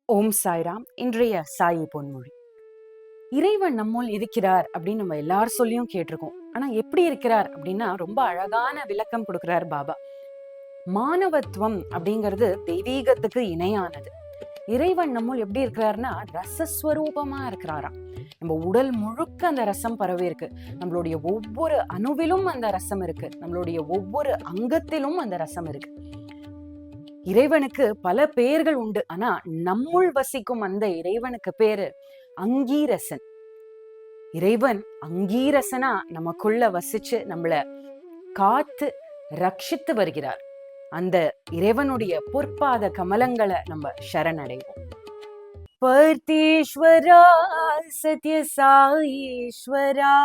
ஓம் சாய்ராம். இன்றைய சாயி பொன்மொழி. இறைவன் நம்முள் இருக்கிறார் அப்படின்னு நம்ம எல்லாரும் சொல்லியும் கேட்டிருக்கோம். ஆனா எப்படி இருக்கிறார் அப்படின்னா ரொம்ப அழகான விளக்கம் கொடுக்கிறார் பாபா. மானவத்துவம் அப்படிங்கிறது தெய்வீகத்துக்கு இணையானது. இறைவன் நம்முள் எப்படி இருக்கிறாருன்னா ரசஸ்வரூபமா இருக்கிறாராம். நம்ம உடல் முழுக்க அந்த ரசம் பரவி இருக்கு. நம்மளுடைய ஒவ்வொரு அணுவிலும் அந்த ரசம் இருக்கு. நம்மளுடைய ஒவ்வொரு அங்கத்திலும் அந்த ரசம் இருக்கு. இறைவனுக்கு பல பெயர்கள் உண்டு. ஆனா நம்முள் வசிக்கும் அந்த இறைவனுக்கு பேரு அங்கீரசன். இறைவன் அங்கீரசனா நமக்குள்ள வசிச்சு நம்மள காத்து ரட்சித்து வருகிறார். அந்த இறைவனுடைய பொற்பாத கமலங்களை நம்ம சரணடைவோம். பர்த்தீஸ்வரா சத்ய சாயீஸ்வரா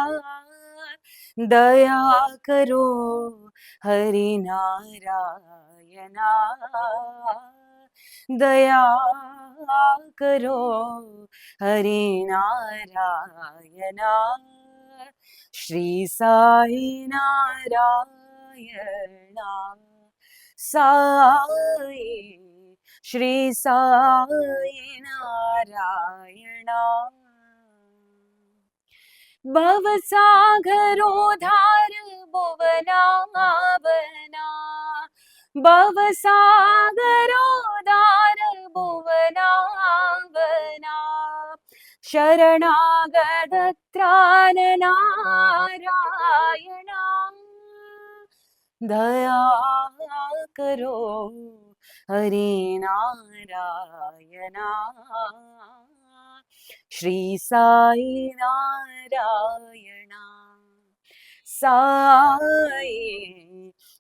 दया करो हरि नारायणा दया करो हरि नारायणा श्री साई नारायणा साई श्री साई नारायणा भवसागरोधार भुवनावना भवसागरोधार भुवनावना शरणागत त्राण नारायणा दया करो हरि नारायणा श्री साई नारायणा साई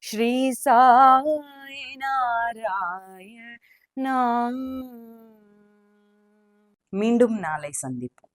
श्री साई नारायणा. மீண்டும் நாளை சந்திப்போம்.